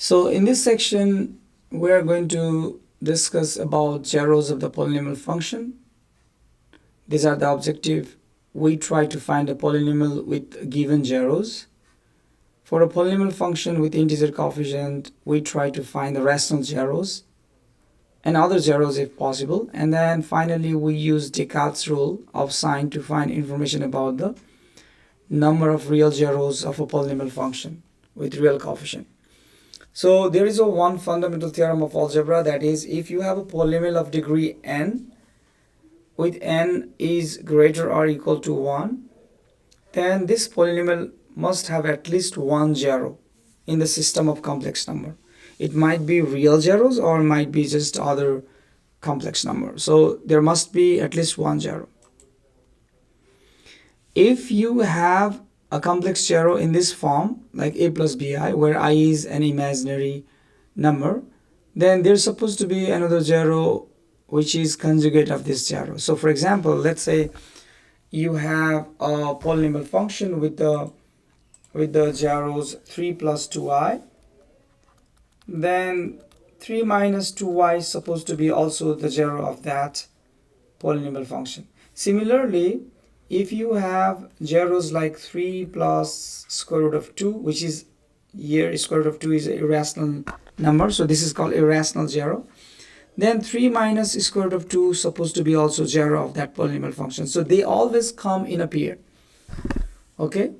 So in this section, we are going to discuss about zeros of the polynomial function. These are the objective. We try to find a polynomial with given zeros. For a polynomial function with integer coefficient, we try to find the rational zeros and other zeros if possible. And then finally, we use Descartes' rule of sign to find information about the number of real zeros of a polynomial function with real coefficient. So there is one fundamental theorem of algebra, that is, if you have a polynomial of degree n with n is greater or equal to 1, then this polynomial must have at least one zero in the system of complex number. It might be real zeros or might be just other complex number. So there must be at least one zero. If you have a complex zero in this form, like a plus bi, where I is an imaginary number, then there's supposed to be another zero which is conjugate of this zero. So for example, let's say you have a polynomial function with the zeros 3 plus 2i, then 3 minus 2y is supposed to be also the zero of that polynomial function. Similarly, if you have zeros like 3 plus square root of 2, which is here square root of 2 is an irrational number, so this is called irrational zero, then 3 minus square root of 2 is supposed to be also zero of that polynomial function. So they always come in a pair. Okay?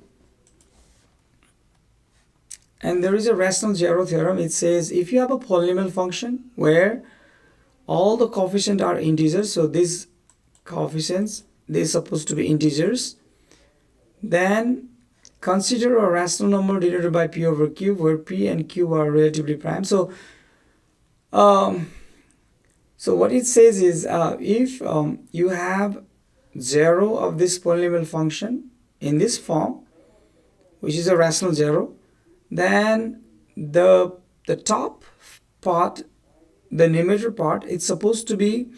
And there is a rational zero theorem. It says if you have a polynomial function where all the coefficients are integers, so these coefficients, they're supposed to be integers, then consider a rational number denoted by p over q, where p and q are relatively prime. So what it says is if you have zero of this polynomial function in this form, which is a rational zero, then the top part, the numerator part, it's supposed to be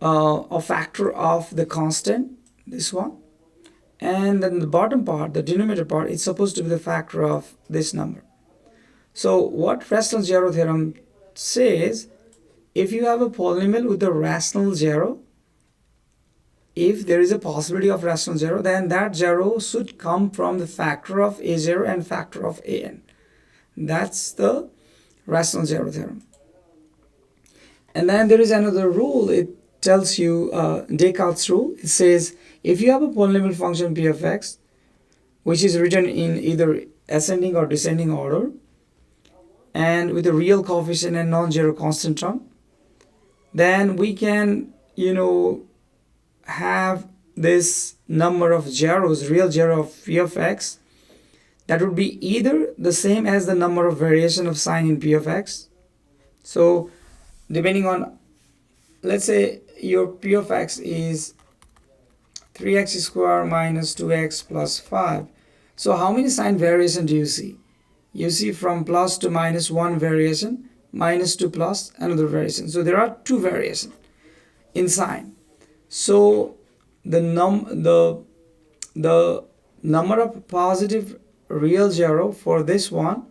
a factor of the constant, this one, and then the bottom part, the denominator part, it's supposed to be the factor of this number. So what rational zero theorem says, if you have a polynomial with a rational zero, if there is a possibility of rational zero, then that zero should come from the factor of a0 and factor of an. That's the rational zero theorem. And then there is another rule. It tells you Descartes' rule. It says if you have a polynomial function p of x, which is written in either ascending or descending order, and with a real coefficient and non-zero constant term, then we can, have this number of zeros, real zero of p of x, that would be either the same as the number of variation of sign in p of x. So depending on, let's say your p of x is 3x squared minus 2x plus 5. So how many sign variation do you see? You see from plus to minus one variation, minus to plus another variation. So there are two variations in sign. So the number of positive real zero for this one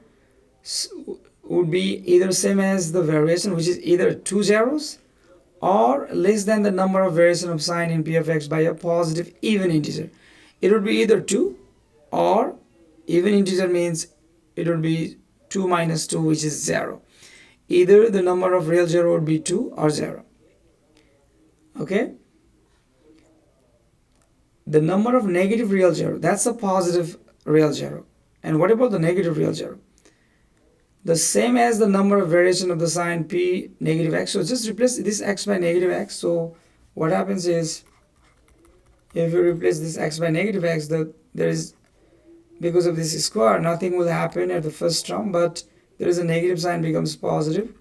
would be either same as the variation, which is either two zeros, or less than the number of variation of sign in p of x by a positive even integer. It would be either 2, or even integer means it would be 2 minus 2, which is 0. Either the number of real zero would be 2 or 0. Okay? The number of negative real zero, that's a positive real zero. And what about the negative real zero? The same as the number of variation of the sign p negative x. So just replace this x by negative x. So what happens is, if you replace this x by negative x, there is, because of this square, nothing will happen at the first term, but there is a negative sign becomes positive.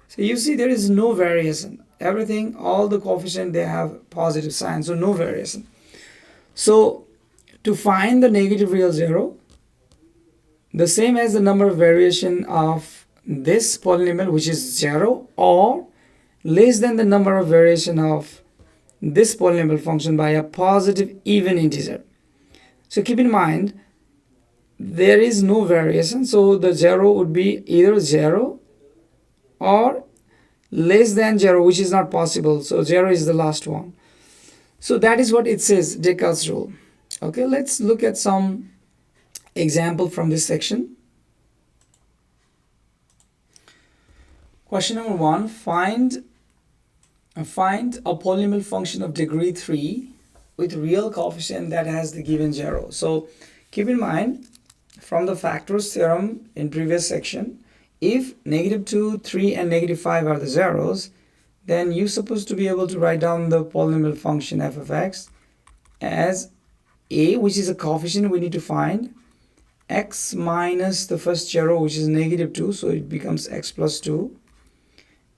So you see there is no variation. Everything, all the coefficient, they have positive sign, so no variation. So to find the negative real zero, the same as the number of variation of this polynomial, which is 0, or less than the number of variation of this polynomial function by a positive even integer. So keep in mind, there is no variation, so the 0 would be either 0 or less than 0, which is not possible. So 0 is the last one. So that is what it says, Descartes' rule. Okay, let's look at some example from this section. Question number 1, find a polynomial function of degree 3 with real coefficient that has the given 0. So keep in mind, from the factors theorem in previous section, if -2, 3 and -5 are the zeros, then you're supposed to be able to write down the polynomial function f of x as a, which is a coefficient we need to find, x minus the first zero, which is -2, so it becomes x plus 2,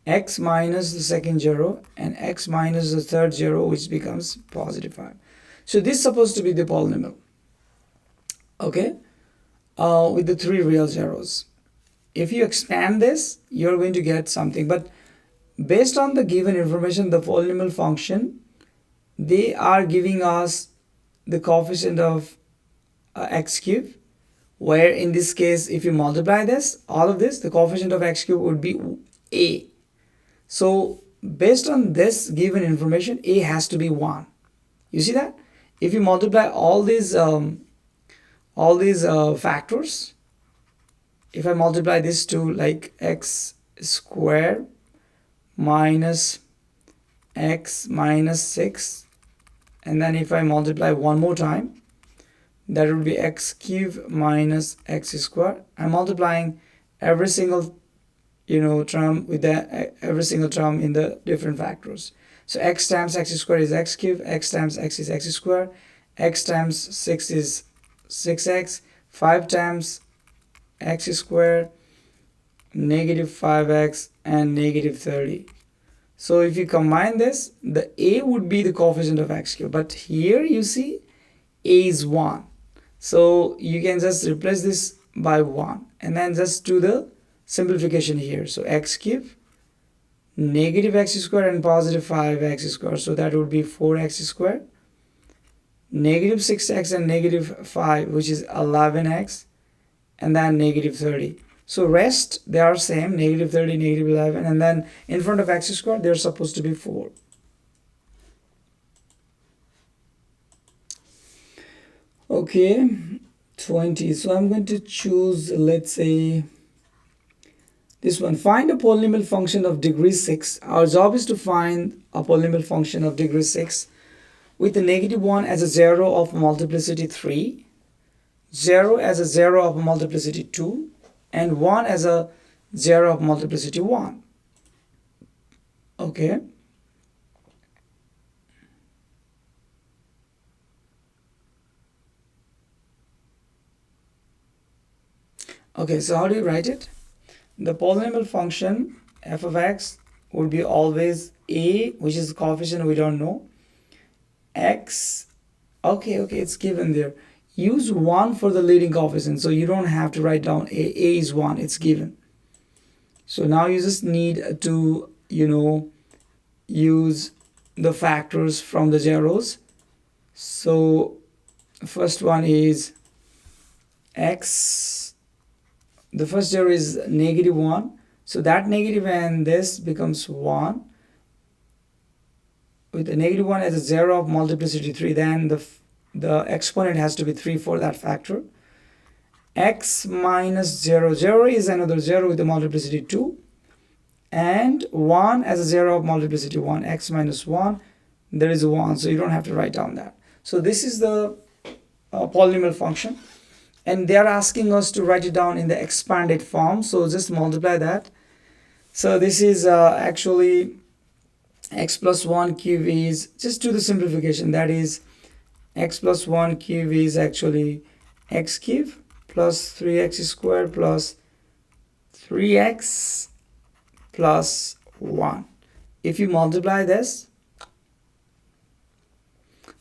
x minus the second zero, and x minus the third zero, which becomes +5. So this is supposed to be the polynomial, okay, with the 3 real zeros. If you expand this, you're going to get something, but based on the given information, the polynomial function, they are giving us the coefficient of x cube, where in this case, if you multiply this, all of this, the coefficient of x cube would be a. So based on this given information, a has to be 1. You see that? If you multiply all these factors, if I multiply this to like x squared minus x minus 6, and then if I multiply one more time, that would be x cubed minus x squared. I'm multiplying every single term with every single term in the different factors. So x times x squared is x cubed, x times x is x squared, x times 6 is 6x, 5 times x squared, -5x, and -30. So if you combine this, the a would be the coefficient of x cubed, but here you see a is 1. So you can just replace this by 1 and then just do the simplification here. So x cubed, -x squared, and +5x squared. So that would be 4x squared, -6x, and -5, which is 11x, and then -30. So rest, they are same, -30, -11, and then in front of x squared, they're supposed to be 4. Okay, 20. So I'm going to choose, let's say, this one. Find a polynomial function of degree 6. Our job is to find a polynomial function of degree 6 with the -1 as a 0 of multiplicity 3, 0 as a 0 of multiplicity 2, and 1 as a 0 of multiplicity 1. Okay. Okay, so how do you write it? The polynomial function f of x would be always a, which is the coefficient we don't know, x, okay, it's given there. Use 1 for the leading coefficient, so you don't have to write down a is 1, it's given. So now you just need to, use the factors from the zeros. So first one is x, the first zero is -1, so that negative and this becomes 1. With the -1 as a 0 of multiplicity 3, then the exponent has to be 3 for that factor. X minus 0, 0 is another 0 with the multiplicity 2, and 1 as a 0 of multiplicity 1. X minus 1, there is a 1, so you don't have to write down that. So this is the polynomial function, and they are asking us to write it down in the expanded form, so just multiply that. So this is actually x plus 1 cube is, just do the simplification, that is x plus 1 cube is actually x cube plus 3x squared plus 3x plus 1. If you multiply this,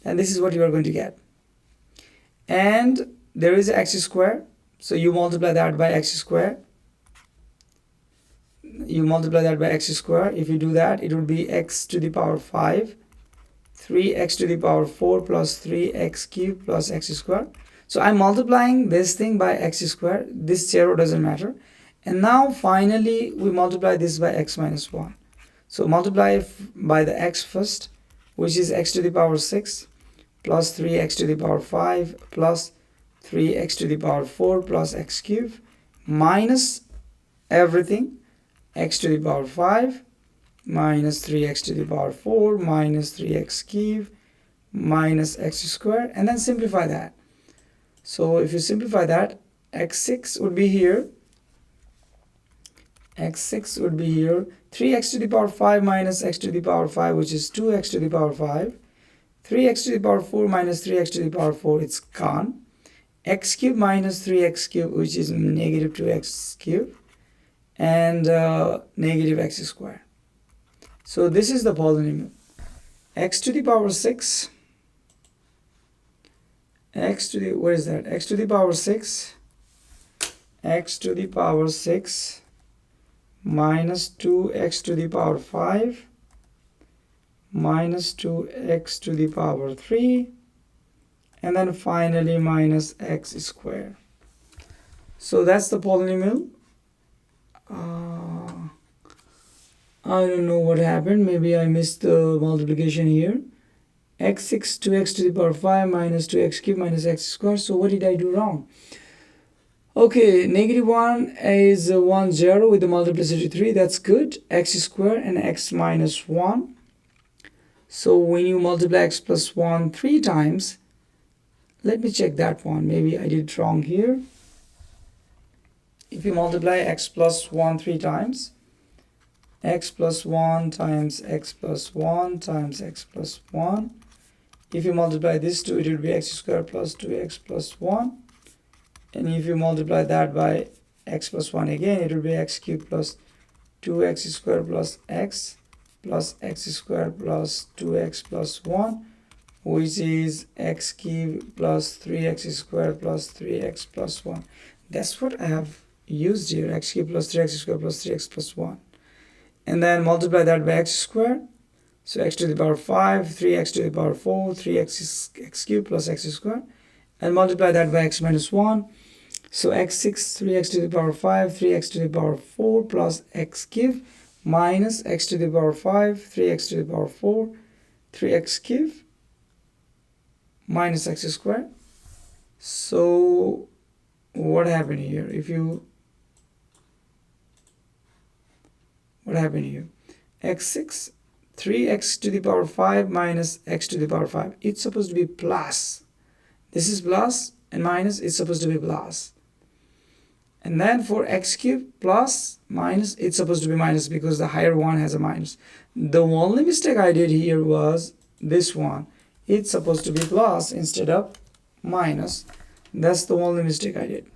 then this is what you are going to get. And there is x squared, so you multiply that by x squared. You multiply that by x squared. If you do that, it would be x to the power 5, 3x to the power 4 plus 3x cubed plus x squared. So I'm multiplying this thing by x squared. This 0 doesn't matter. And now finally we multiply this by x minus 1. So multiply by the x first, which is x to the power 6 plus 3x to the power 5 plus 3x to the power 4 plus x cubed minus everything, x to the power 5 minus 3x to the power 4 minus 3x cubed minus x squared, and then simplify that. So if you simplify that, x6 would be here, x6 would be here, 3x to the power 5 minus x to the power 5, which is 2x to the power 5, 3x to the power 4 minus 3x to the power 4, it's gone, x cubed minus 3x cubed, which is negative 2x cubed, and negative x squared. So this is the polynomial. X to the power 6, x to the, what is that? X to the power 6, x to the power 6 minus 2x to the power 5 minus 2x to the power 3, and then finally minus x squared. So that's the polynomial. I don't know what happened. Maybe I missed the multiplication here. x6 2x to the power 5 minus 2x cubed minus x squared. So what did I do wrong? Okay, negative 1 is 1 0 with the multiplicity 3. That's good. X squared and x minus 1. So when you multiply x plus 1 3 times, let me check that one. Maybe I did wrong here. If you multiply x plus 1 3 times, x plus 1 times x plus 1 times x plus 1. If you multiply this two, it will be x squared plus 2x plus 1. And if you multiply that by x plus 1 again, it will be x cubed plus 2x squared plus x squared plus 2x plus 1, which is x cubed plus 3x squared plus 3x plus 1. That's what I have used here, x cubed plus 3x squared plus 3x plus 1. And then multiply that by x squared. So x to the power 5, 3x to the power 4, 3x x cubed plus x squared. And multiply that by x minus 1. So x6, 3x to the power 5, 3x to the power 4 plus x cubed minus x to the power 5, 3x to the power 4, 3x cubed minus x squared. So what happened here? What happened here? x6, 3x to the power 5 minus x to the power 5. It's supposed to be plus. This is plus and minus is supposed to be plus. And then for x cubed plus minus, it's supposed to be minus because the higher one has a minus. The only mistake I did here was this one. It's supposed to be plus instead of minus. That's the only mistake I did.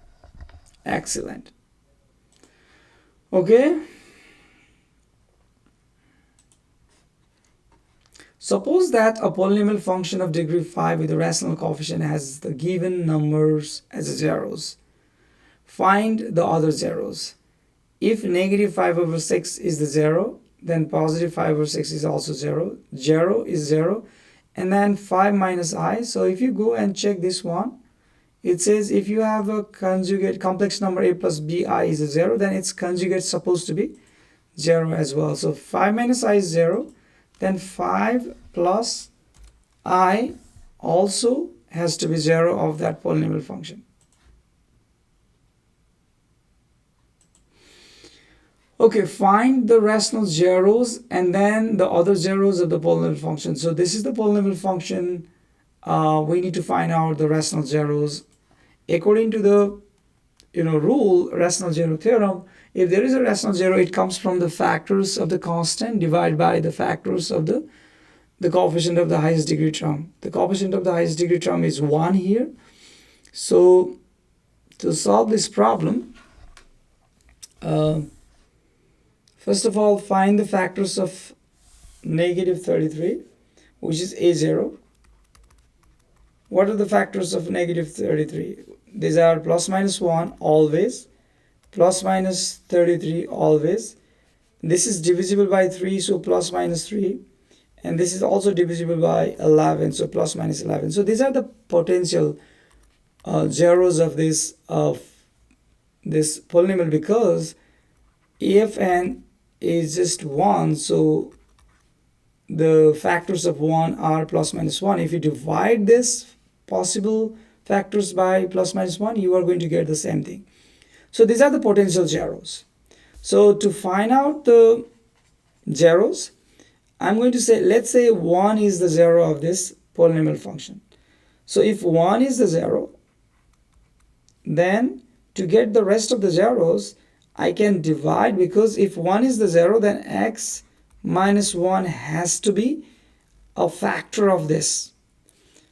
Excellent. Okay. Suppose that a polynomial function of degree 5 with a rational coefficient has the given numbers as zeros. Find the other zeros. If negative 5 over 6 is the 0, then positive 5 over 6 is also 0. 0 is 0. And then 5 minus I. So if you go and check this one, it says if you have a conjugate complex number a plus bi is a 0, then its conjugate is supposed to be 0 as well. So 5 minus I is 0. Then 5 plus I also has to be 0 of that polynomial function. Okay, find the rational zeros and then the other zeros of the polynomial function. So this is the polynomial function. We need to find out the rational zeros. According to the rule, rational zero theorem, if there is a rational zero, it comes from the factors of the constant divided by the factors of the coefficient of the highest degree term. The coefficient of the highest degree term is 1 here. So to solve this problem, first of all, find the factors of negative 33, which is a0. What are the factors of negative 33? These are plus minus 1 always, plus minus 33 always. This is divisible by 3, so plus minus 3. And this is also divisible by 11, so plus minus 11. So these are the potential zeros of this polynomial, because if n is just 1, so the factors of 1 are plus minus 1. If you divide this possible factors by plus minus 1, you are going to get the same thing. So these are the potential zeros. So to find out the zeros, I'm going to say, let's say 1 is the zero of this polynomial function. So if 1 is the zero, then to get the rest of the zeros, I can divide, because if 1 is the zero, then x minus 1 has to be a factor of this.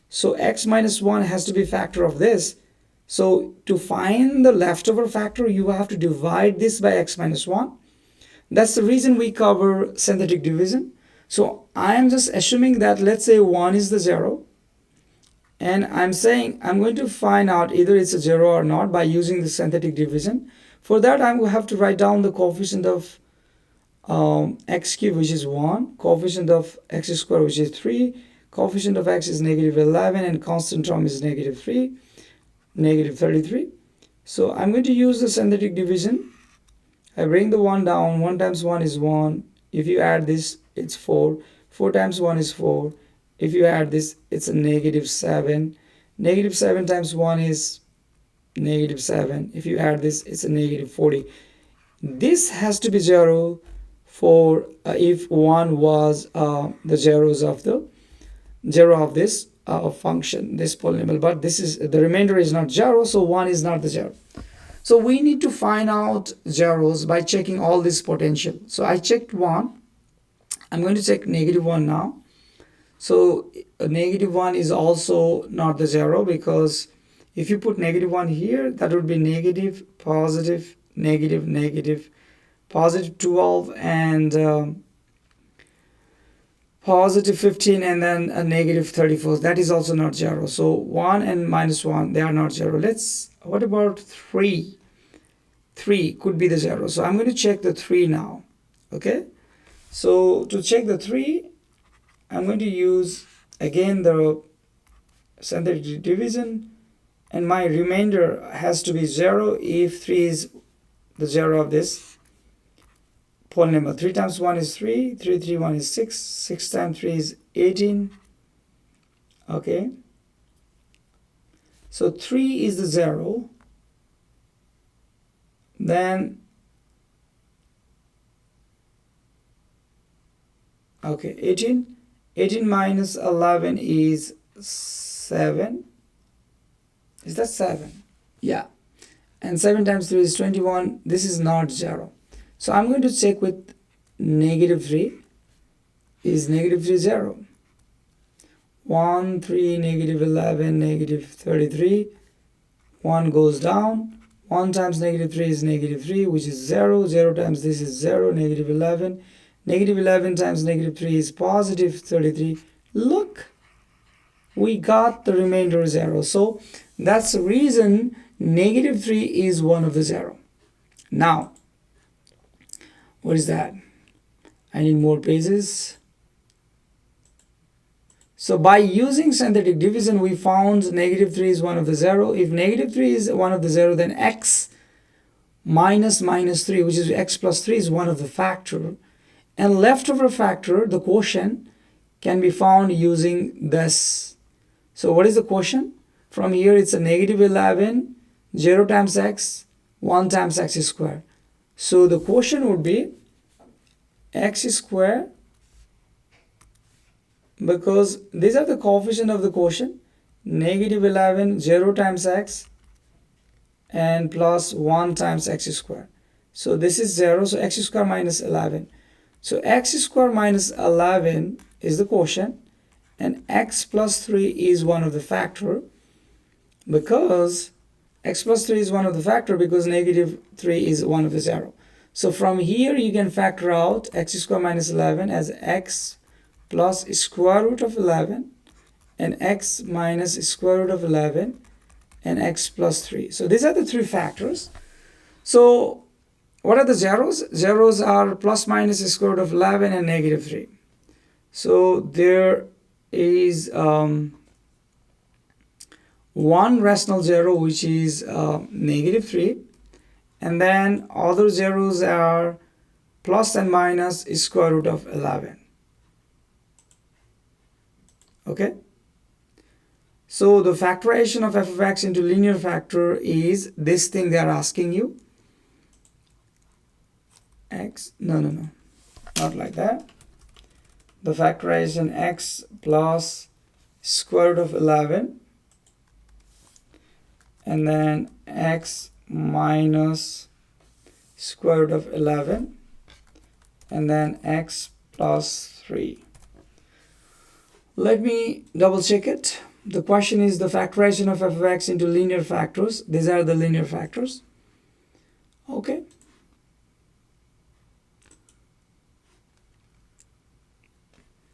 So x minus 1 has to be a factor of this. So to find the leftover factor, you have to divide this by x minus 1. That's the reason we cover synthetic division. So I am just assuming that, let's say 1 is the zero, and I'm saying I'm going to find out either it's a zero or not by using the synthetic division. For that, I will have to write down the coefficient of x cubed, which is 1, coefficient of x squared, which is 3, coefficient of x is negative 11, and constant term is negative 3, negative 33. So I'm going to use the synthetic division. I bring the 1 down. 1 times 1 is 1. If you add this, it's 4. 4 times 1 is 4. If you add this, it's a negative 7. Negative 7 times 1 is negative 7. If you add this, it's a negative 40. This has to be 0 for if 1 was the zeros of the zero of this function, this polynomial, but this is the remainder is not 0, so 1 is not the 0. So we need to find out zeros by checking all this potential. So I checked 1. I'm going to check negative 1 now. So negative 1 is also not the 0, because if you put negative 1 here, that would be negative, positive, negative, negative, positive 12, and positive 15, and then a negative 34. That is also not 0. So 1 and minus 1, they are not 0. What about 3? 3 could be the 0. So I'm going to check the 3 now. Okay. So to check the 3, I'm going to use again the synthetic division, and my remainder has to be 0 if 3 is the 0 of this polynomial. 3 times 1 is 3, 3 3 1 is 6, 6 times 3 is 18. Okay, so 3 is the 0. Then okay, 18 minus 11 is 7. Is that 7? Yeah. And 7 times 3 is 21. This is not 0. So I'm going to check with negative 3. Is negative 3 0? 1, 3, negative 11, negative 33. 1 goes down. 1 times negative 3 is negative 3, which is 0. 0 times this is 0, negative 11. Negative 11 times negative 3 is positive 33. Look, we got the remainder 0. So that's the reason negative 3 is one of the 0. Now, what is that? I need more pages. So by using synthetic division, we found negative 3 is one of the 0. If negative 3 is one of the 0, then x minus minus 3, which is x plus 3, is one of the factor. And leftover factor, the quotient, can be found using this. So what is the quotient? From here, it's a negative 11, 0 times x, 1 times x squared. So the quotient would be x squared, because these are the coefficient of the quotient, negative 11, 0 times x, and plus 1 times x squared. So this is 0, so x squared minus 11. So x squared minus 11 is the quotient, and x plus 3 is one of the factor, because x plus 3 is one of the factor because negative 3 is one of the 0. So from here you can factor out x squared minus 11 as x plus square root of 11, and x minus square root of 11, and x plus 3. So these are the three factors. So what are the zeros? Zeros are plus minus square root of 11 and negative 3. So there is one rational zero, which is -3, and then other zeros are plus and minus square root of 11. Okay, so the factorization of f of x into linear factor is this thing they are asking you. X, no, not like that. The factorization x plus square root of 11, and then x minus square root of 11, and then x plus 3. Let me double check it. The question is the factorization of f of x into linear factors. These are the linear factors. Okay.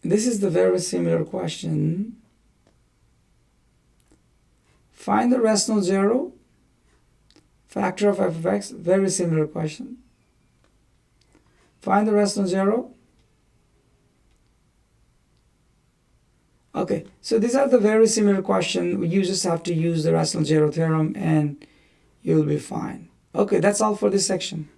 This is the very similar question. Find the rational zero factor of f of x. Very similar question. Find the rational zero. Okay, so these are the very similar question. You just have to use the rational zero theorem and you'll be fine. Okay, that's all for this section.